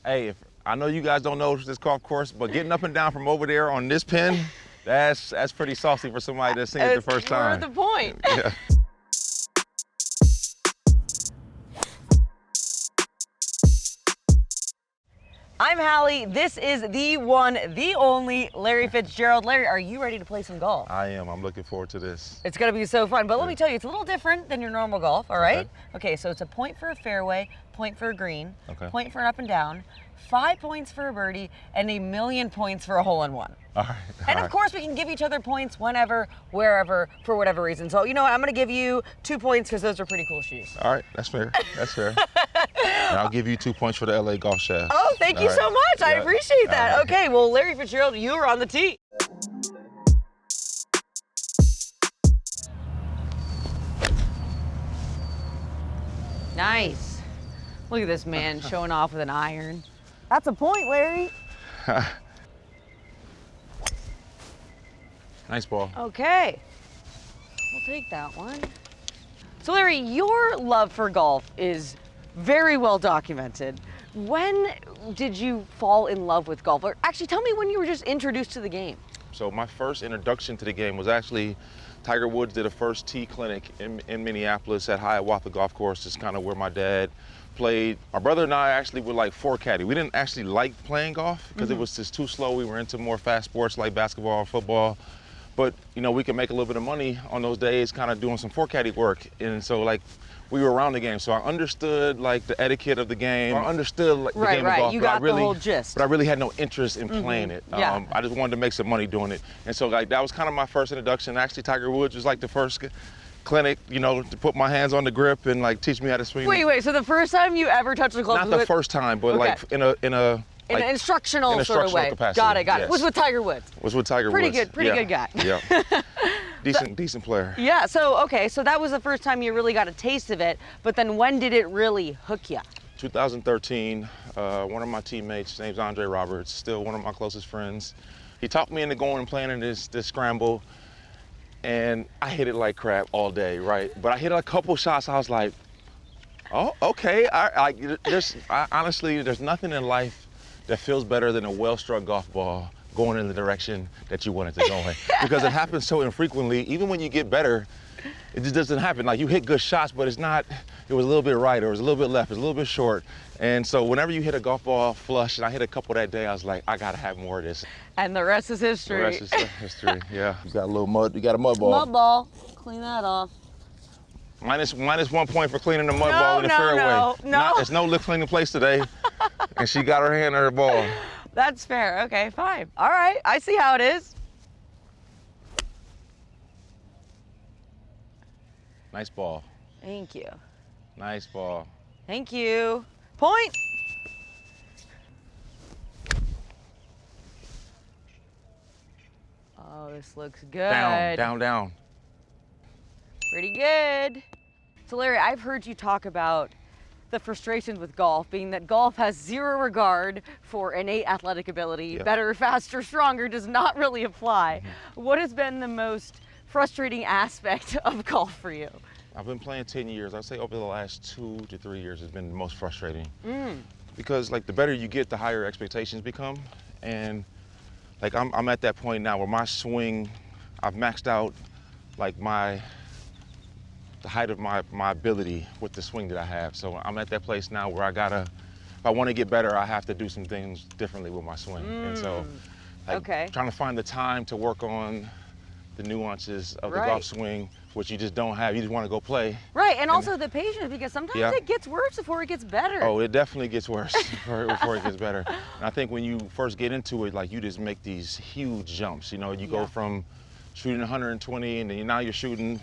Hey, I know you guys don't know this golf course, but getting up and down from over there on this pin, that's pretty saucy for somebody that's seen it the first time. That's the point. Yeah. I'm Hally. This is the one, the only Larry Fitzgerald. Larry, are you ready to play some golf? I am. I'm looking forward to this. It's going to be so fun. But let me tell you, it's a little different than your normal golf, all right? Okay, so it's a point for a fairway, point for a green, point for an up and down, 5 points for a birdie, and 1,000,000 points for a hole-in-one. All right. And of course, we can give each other points whenever, wherever, for whatever reason. So, you know what? I'm going to give you 2 points because those are pretty cool shoes. All right. That's fair. That's fair. And I'll give you 2 points for the LA golf shaft. Oh, thank you so much. I appreciate that. Right. Okay, well, Larry Fitzgerald, you are on the tee. Nice. Look at this man showing off with an iron. That's a point, Larry. Nice ball. Okay. We'll take that one. So, Larry, your love for golf is very well documented. When did you fall in love with golf? Or actually, tell me when you were just introduced to the game. So my first introduction to the game was actually Tiger Woods did a first tee clinic in Minneapolis at Hiawatha Golf Course. It's kind of where my dad played. My brother and I actually were like four caddy. We didn't actually like playing golf because it was just too slow. We were into more fast sports like basketball, football. But, you know, we could make a little bit of money on those days kind of doing some four caddy work. And so, like, we were around the game. So I understood, like, the etiquette of the game. I understood, like, the game of golf. You got the whole gist. But I really had no interest in playing it. Yeah. I just wanted to make some money doing it. And so, like, that was kind of my first introduction. Actually, Tiger Woods was, like, the first clinic, you know, to put my hands on the grip and, like, teach me how to swing. Wait, so the first time you ever touched the club? Not the first time, but, like, in an instructional sort of way. Capacity. Got it. Yes. It was with Tiger Woods. Was with Tiger Pretty Woods. Pretty good guy. Yeah. Decent player. Yeah, so that was the first time you really got a taste of it, but then when did it really hook you? 2013, one of my teammates, his name's Andre Roberts, still one of my closest friends. He talked me into going and playing in this scramble, and I hit it like crap all day, right? But I hit a couple shots, I was like, oh, okay. Honestly, there's nothing in life that feels better than a well-struck golf ball going in the direction that you want it to go in. Because it happens so infrequently, even when you get better, it just doesn't happen. Like, you hit good shots, but it was a little bit right, or it was a little bit left, it was a little bit short. And so whenever you hit a golf ball flush, and I hit a couple that day, I was like, I gotta have more of this. And the rest is history. The rest is history, yeah. You got a little mud, you got a mud ball. Mud ball, clean that off. Minus 1 point for cleaning the mud ball in the fairway. No. There's no lip cleaning place today. And she got her hand on her ball. That's fair. Okay, fine. All right, I see how it is. Nice ball. Thank you. Nice ball. Thank you. Point. Oh, this looks good. Down. Pretty good. So Larry, I've heard you talk about the frustrations with golf being that golf has zero regard for innate athletic ability. Yep. Better, faster, stronger does not really apply. What has been the most frustrating aspect of golf for you? I've been playing 10 years. I'd say over the last 2 to 3 years has been the most frustrating. Because, like, the better you get, the higher expectations become. And, like, I'm at that point now where my swing, I've maxed out, like, the height of my ability with the swing that I have. So I'm at that place now where if I want to get better, I have to do some things differently with my swing. And so, like, trying to find the time to work on the nuances of the golf swing, which you just don't have. You just want to go play. Right, and also the patience, because sometimes it gets worse before it gets better. Oh, it definitely gets worse before it gets better. And I think when you first get into it, like, you just make these huge jumps. You know, you go from shooting 120 and then now you're shooting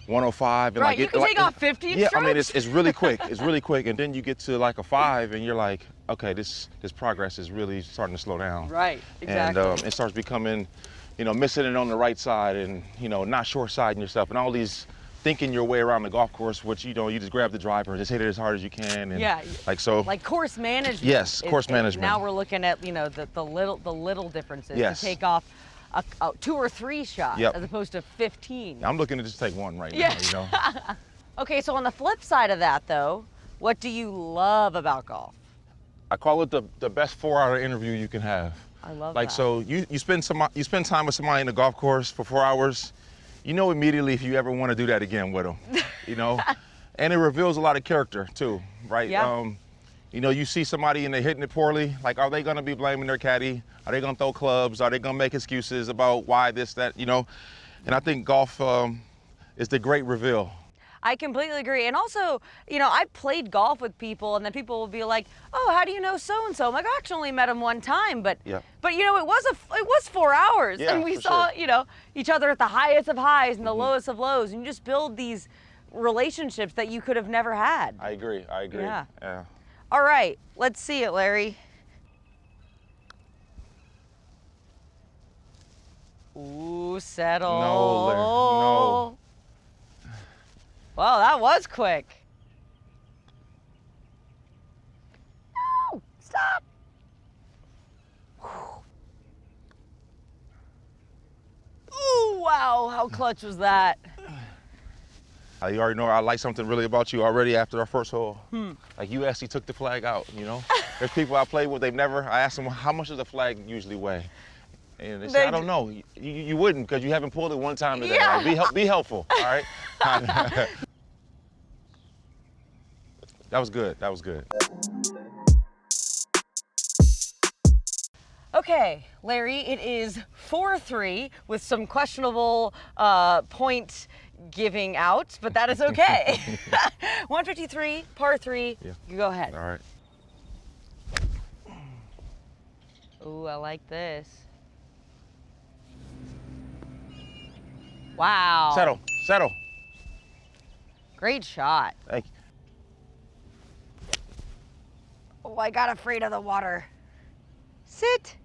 105. And right, you can take off 50 Yeah, strokes. I mean, it's really quick. It's really quick. And then you get to like a 5 and you're like, okay, this progress is really starting to slow down. Right, exactly. And it starts becoming, you know, missing it on the right side and, you know, not short siding yourself and all these thinking your way around the golf course, which, you know, you just grab the driver and just hit it as hard as you can. And like course management. Yes, course management. Now we're looking at, you know, the little differences. Yes. To take off 2 or 3 shots as opposed to 15. I'm looking to just take one right now, you know. Okay, so on the flip side of that though, what do you love about golf? I call it the best 4-hour interview you can have. I love Like, that. so you spend time with somebody in the golf course for 4 hours, you know immediately if you ever want to do that again with them, you know? And it reveals a lot of character too, right? Yeah. You know, you see somebody and they're hitting it poorly, like are they gonna be blaming their caddy? Are they gonna throw clubs? Are they gonna make excuses about why this, that, you know? And I think golf is the great reveal. I completely agree. And also, you know, I've played golf with people and then people will be like, oh, how do you know so-and-so? I'm like, I actually only met him one time, but Yeah. you know, it was 4 hours. Yeah, and we for saw, sure. you know, each other at the highest of highs and the lowest of lows. And you just build these relationships that you could have never had. I agree. Yeah. Yeah. All right, let's see it, Larry. Ooh, settle. No, Larry, no. Well, that was quick. No, stop. Ooh, wow, how clutch was that? You already know I like something really about you already after our first hole. Like you actually took the flag out, you know? There's people I play with, I asked them, how much does a flag usually weigh? And they said, I don't know. You wouldn't because you haven't pulled it one time today. Yeah. Like, be helpful, all right? That was good, that was good. Okay, Larry, it is 4-3 with some questionable point giving out, but that is okay. 153, par 3, Yeah. you go ahead. All right. Ooh, I like this. Wow. Settle. Great shot. Thank you. Oh, I got afraid of the water. Sit.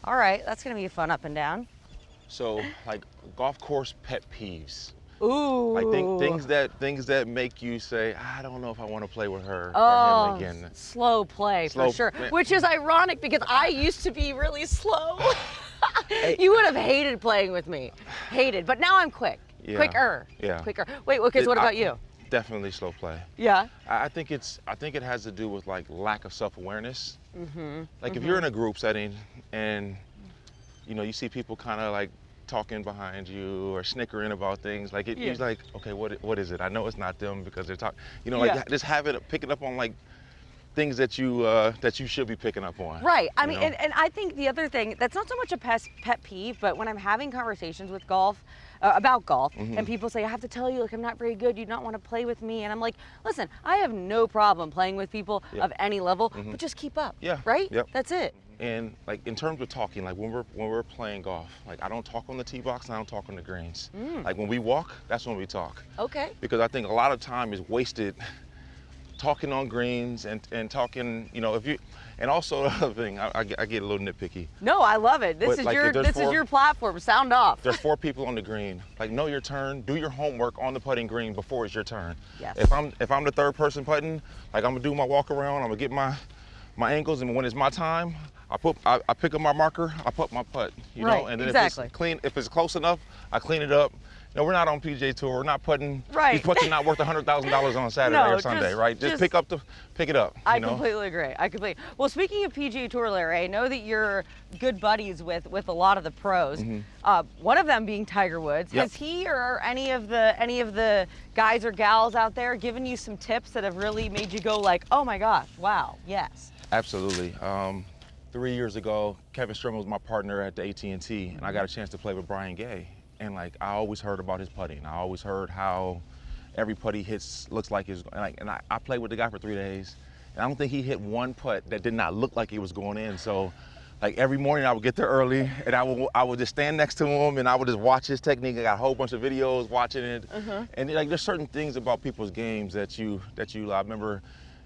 All right, that's gonna be a fun up and down. So, like, golf course pet peeves. Ooh. Like things that make you say, I don't know if I want to play with her or Oh, him again. slow play Slow- for sure. man. Which is ironic because I used to be really slow. You would have hated playing with me. Hated. But now I'm quick. Yeah. Quicker. Yeah. Quicker. Wait, okay, so what about you? Definitely slow play. Yeah. I think it has to do with like lack of self-awareness. Like if you're in a group setting and you know you see people kind of like talking behind you or snickering about things, like Yeah. you're like, okay, what is it? I know it's not them because they're talking. You know, like Yeah. just picking up on like things that you should be picking up on. Right. I you mean, know? and I think the other thing that's not so much a pet peeve, but when I'm having conversations with golf, about golf, and people say, I have to tell you, like, I'm not very good. You don't want to play with me. And I'm like, listen, I have no problem playing with people Yeah. of any level, but just keep up. Yeah. Right? Yep. That's it. And like in terms of talking, like when we're playing golf, like I don't talk on the tee box and I don't talk on the greens. Like when we walk, that's when we talk. Okay. Because I think a lot of time is wasted talking on greens and talking, you know, and also the other thing, I get a little nitpicky. No, I love it. This But, is like, if there's this is your platform. Sound off. There's 4 people on the green. Like know your turn, do your homework on the putting green before it's your turn. Yes. If I'm the third person putting, like I'm gonna do my walk around, I'm gonna get my angles, and when it's my time, I pick up my marker, I put my putt, you Right, know, and then exactly. if it's close enough, I clean it up. You know, we're not on PGA Tour, we're not putting, Right. these putts are not worth $100,000 on Saturday No, or Sunday, right? Just pick it up, I you know? completely agree. I completely. Well, speaking of PGA Tour, Larry, I know that you're good buddies with a lot of the pros. One of them being Tiger Woods. Yep. Has he or any of the guys or gals out there given you some tips that have really made you go like, oh my gosh, wow, yes. Absolutely. 3 years ago, Kevin Strum was my partner at the AT&T, and I got a chance to play with Brian Gay. And like I always heard about his putting. I always heard how every putt he hits looks like is like. And I played with the guy for 3 days, and I don't think he hit one putt that did not look like it was going in. So, like every morning I would get there early, and I would just stand next to him, and I would just watch his technique. I got a whole bunch of videos watching it, and like there's certain things about people's games that you. I remember.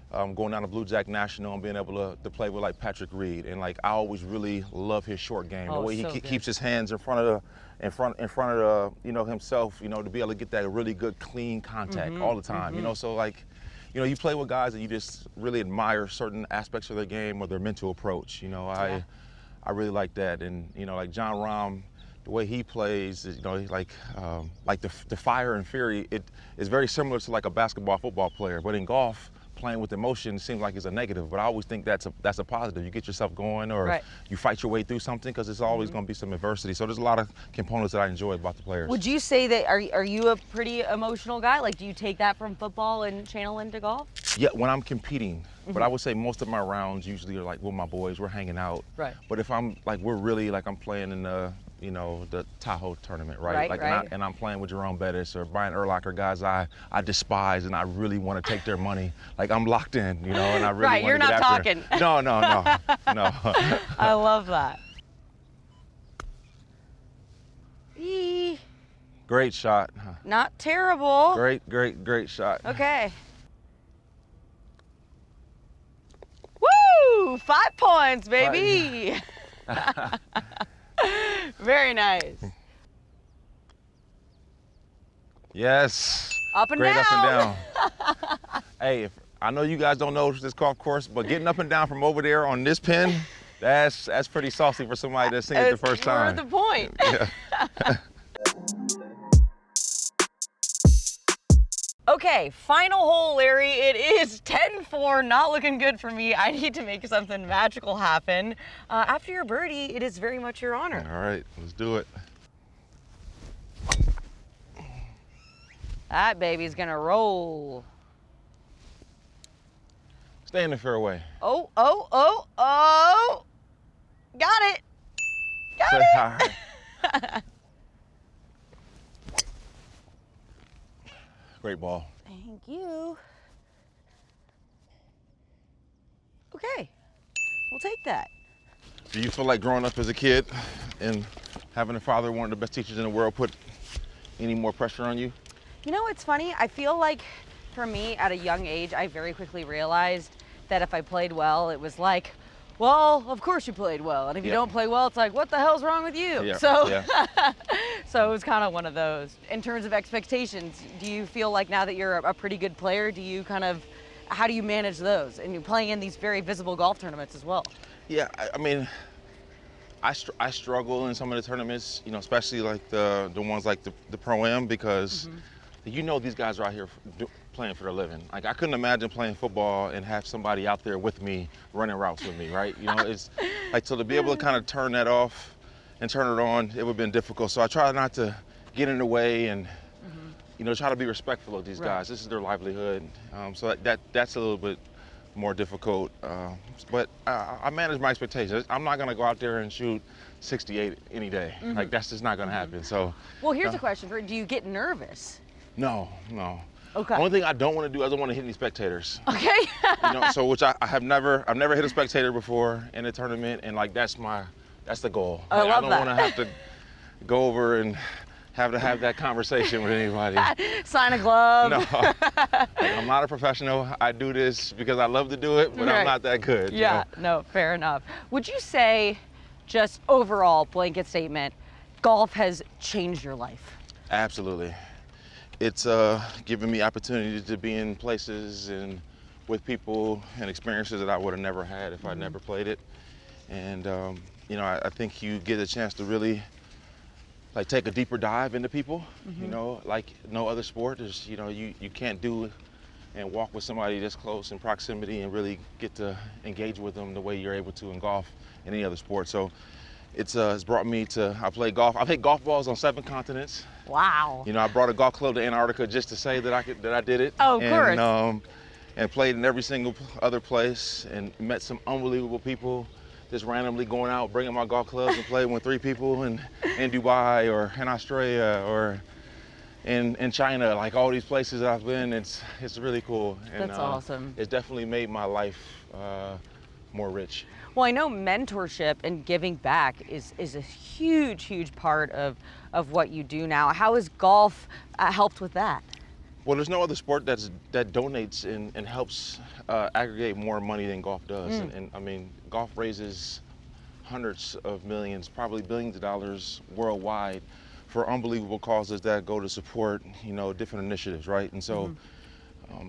Going down to Blue Jack National and being able to play with like Patrick Reed, and like I always really love his short game, the way he so good. keeps his hands in front of the you know himself, you know, to be able to get that really good clean contact all the time, you know. So like, you know, you play with guys and you just really admire certain aspects of their game or their mental approach. You know, I really like that, and you know, like John Rahm. The way he plays, you know, like the fire and fury, it is very similar to like a basketball, football player. But in golf, playing with emotion seems like it's a negative, but I always think that's a positive. You get yourself going, or Right. you fight your way through something, because there's always going to be some adversity. So there's a lot of components that I enjoy about the players. Would you say that, are you a pretty emotional guy? Like, do you take that from football and channel into golf? Yeah, when I'm competing, but I would say most of my rounds usually are like with my boys, we're hanging out. Right. But if I'm like, we're really like, I'm playing in the, the Tahoe tournament, right? Like, Right. And I'm playing with Jerome Bettis or Brian Urlacher, guys I despise and I really want to take their money. Like, I'm locked in, and I really Right, want you're to get not after talking. it. No. I love that. Eee, Great shot. not terrible. Great shot. Okay. Woo! 5 points, baby. Very nice. Yes. Up and Great down. up and down. Hey, I know you guys don't know this golf course, but getting up and down from over there on this pin, that's pretty saucy for somebody that's seen it the first time. That's the point. Yeah. Okay, final hole, Larry. It is 10-4, not looking good for me. I need to make something magical happen. After your birdie, it is very much your honor. All right, let's do it. That baby's gonna roll. Stay in the fairway. Oh. Got it. Say hi. Great ball. Thank you. Okay, we'll take that. Do you feel like growing up as a kid and having a father, one of the best teachers in the world, put any more pressure on you? It's funny. I feel like for me at a young age, I very quickly realized that if I played well, it was like, well, of course you played well. And if you don't play well, it's like, what the hell's wrong with you? Yeah. So, so it was kind of one of those. In terms of expectations, do you feel like now that you're a pretty good player, how do you manage those? And you're playing in these very visible golf tournaments as well. Yeah, I mean, I struggle in some of the tournaments, especially like the ones like the Pro-Am, because these guys are out here playing for their living. Like, I couldn't imagine playing football and have somebody out there with me running routes with me, right? It's like, so to be able to kind of turn that off and turn it on, it would have been difficult. So I try not to get in the way and, try to be respectful of these guys. This is their livelihood. So that's a little bit more difficult. But I manage my expectations. I'm not going to go out there and shoot 68 any day. Like, that's just not going to happen. So. Well, here's a question for you. Do you get nervous? No. Okay. The only thing I don't want to do, I don't want to hit any spectators. Okay. So which I've never hit a spectator before in a tournament, and like that's the goal. I love don't that. want to have to go over and have that conversation with anybody. Sign a glove. No, I'm not a professional. I do this because I love to do it, but I'm not that good. Yeah, no, fair enough. Would you say, just overall blanket statement, golf has changed your life? Absolutely. It's given me opportunity to be in places and with people and experiences that I would have never had if I'd never played it. And I think you get a chance to really like take a deeper dive into people. Like no other sport. There's you can't do and walk with somebody this close in proximity and really get to engage with them the way you're able to in golf and any other sport. So it's brought me to, I play golf. I've hit golf balls on 7 continents. Wow. I brought a golf club to Antarctica just to say that I did it. Oh, of course. And played in every single other place and met some unbelievable people. Just randomly going out, bringing my golf clubs and playing with 3 people in Dubai or in Australia or in China. Like all these places that I've been, it's really cool. And, That's awesome. It's definitely made my life more rich. Well, I know mentorship and giving back is a huge part of what you do now. How has golf helped with that? Well, there's no other sport that donates and helps aggregate more money than golf does. And I mean, golf raises hundreds of millions, probably billions of dollars worldwide for unbelievable causes that go to support, different initiatives, right? And so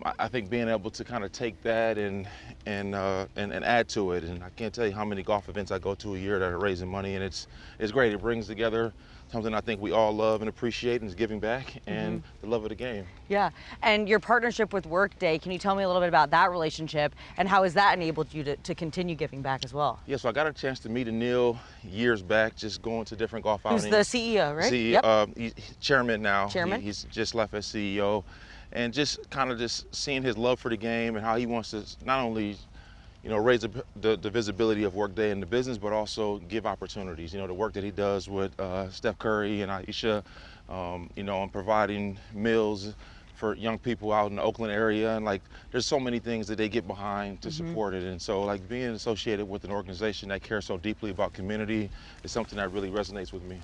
I think being able to kind of take that and add to it, and I can't tell you how many golf events I go to a year that are raising money, and it's great. It brings together something I think we all love and appreciate, and is giving back, and the love of the game. Yeah, and your partnership with Workday, can you tell me a little bit about that relationship, and how has that enabled you to continue giving back as well? Yeah, so I got a chance to meet Anil years back, just going to different golf outings. Who's the CEO, right? CEO, he's chairman now. Chairman? He's just left as CEO, and just kind of just seeing his love for the game and how he wants to not only raise the visibility of Workday in the business, but also give opportunities. The work that he does with Steph Curry and Aisha, on providing meals for young people out in the Oakland area, and there's so many things that they get behind to support it. And so being associated with an organization that cares so deeply about community is something that really resonates with me.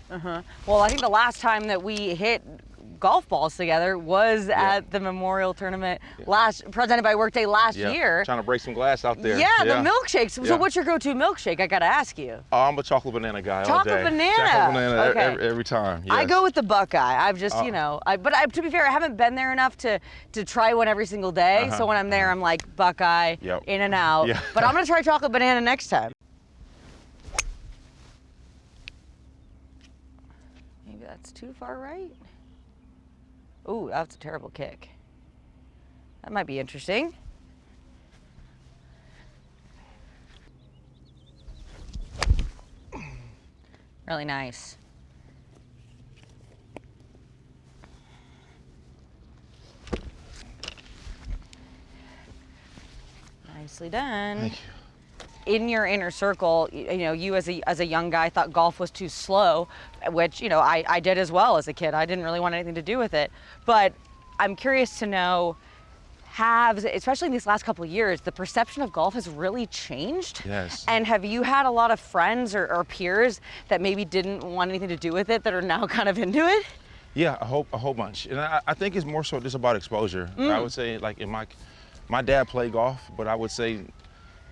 Well, I think the last time that we hit golf balls together was at the Memorial Tournament presented by Workday last year. Trying to break some glass out there. Yeah, the milkshakes. So what's your go-to milkshake? I gotta ask you. Oh, I'm a chocolate banana guy all day. Chocolate banana. Chocolate banana Okay. every time. Yes. I go with the Buckeye. I've just, but to be fair, I haven't been there enough to try one every single day. So when I'm there, I'm like Buckeye, in and out. Yeah. But I'm gonna try chocolate banana next time. Maybe that's too far right. Ooh, that's a terrible kick. That might be interesting. Really nice. Nicely done. Thank you. In your inner circle, you as a young guy thought golf was too slow, which, I did as well as a kid. I didn't really want anything to do with it. But I'm curious to know, especially in these last couple of years, the perception of golf has really changed? Yes. And have you had a lot of friends or peers that maybe didn't want anything to do with it that are now kind of into it? Yeah, a whole bunch. And I think it's more so just about exposure. I would say, my dad played golf, but I would say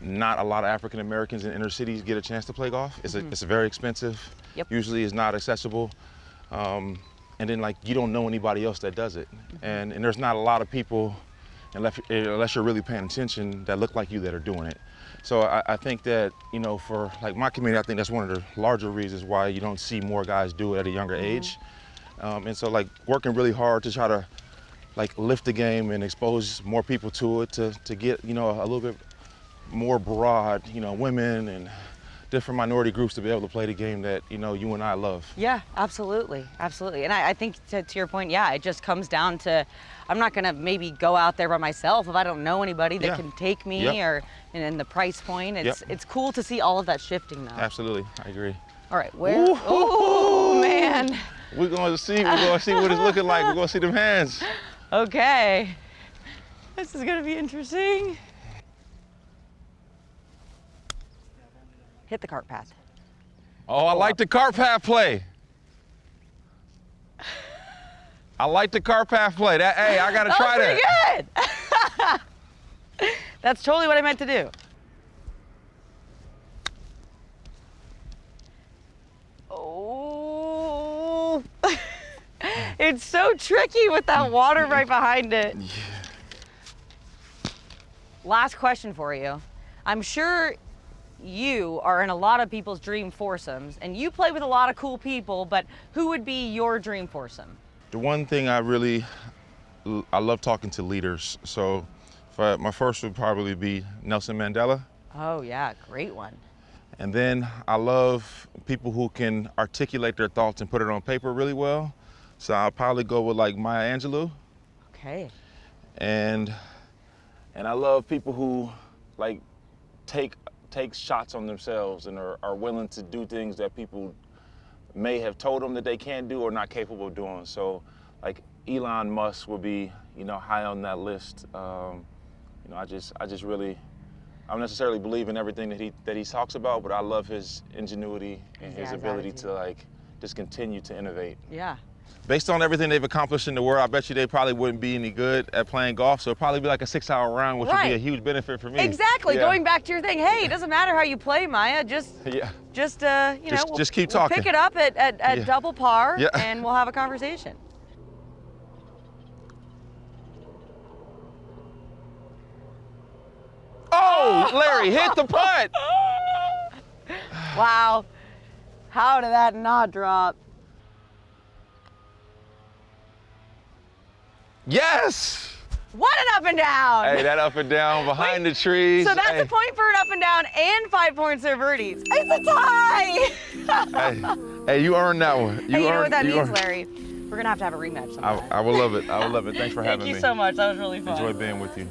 not a lot of African Americans in inner cities get a chance to play golf. It's very expensive. Usually it's not accessible. And then you don't know anybody else that does it. And there's not a lot of people, unless you're really paying attention, that look like you that are doing it. So I think that, for my community, I think that's one of the larger reasons why you don't see more guys do it at a younger age. And so working really hard to try to lift the game and expose more people to it, to get, a little bit more broad, women and different minority groups to be able to play the game that, you and I love. Yeah, absolutely. Absolutely. And I think to your point, it just comes down to, I'm not going to maybe go out there by myself if I don't know anybody that can take me and the price point. It's cool to see all of that shifting now. Absolutely. I agree. All right. Oh, man. We're going to see what it's looking like. We're going to see them hands. Okay. This is going to be interesting. Hit the cart path. Oh, I like the cart path play. I like the cart path play. Hey, I got to try that. Pretty good. That's totally what I meant to do. Oh. It's so tricky with that water right behind it. Yeah. Last question for you. I'm sure you are in a lot of people's dream foursomes, and you play with a lot of cool people, but who would be your dream foursome? The one thing I love talking to leaders. So my first would probably be Nelson Mandela. Oh yeah, great one. And then I love people who can articulate their thoughts and put it on paper really well. So I'll probably go with Maya Angelou. Okay. And I love people who take shots on themselves and are willing to do things that people may have told them that they can't do or not capable of doing. So Elon Musk would be, high on that list. I don't necessarily believe in everything that he talks about, but I love his ingenuity and his ability to just continue to innovate. Yeah. Based on everything they've accomplished in the world, I bet you they probably wouldn't be any good at playing golf, so it'd probably be a 6-hour round, which would be a huge benefit for me. Exactly. Yeah. Going back to your thing, hey, it doesn't matter how you play, Maya. Just keep talking. We'll pick it up at double par, and we'll have a conversation. No, Larry, hit the putt. Wow. How did that not drop? Yes. What an up and down! Hey, that up and down behind the trees. So that's hey. a point for an up and down and 5 points for birdies. It's a tie! Hey, you earned that one. You know what that means, Larry? We're gonna have to have a rematch sometime. I will love it. I will love it. Thanks for having me. Thank you so much. That was really fun. Enjoy being with you.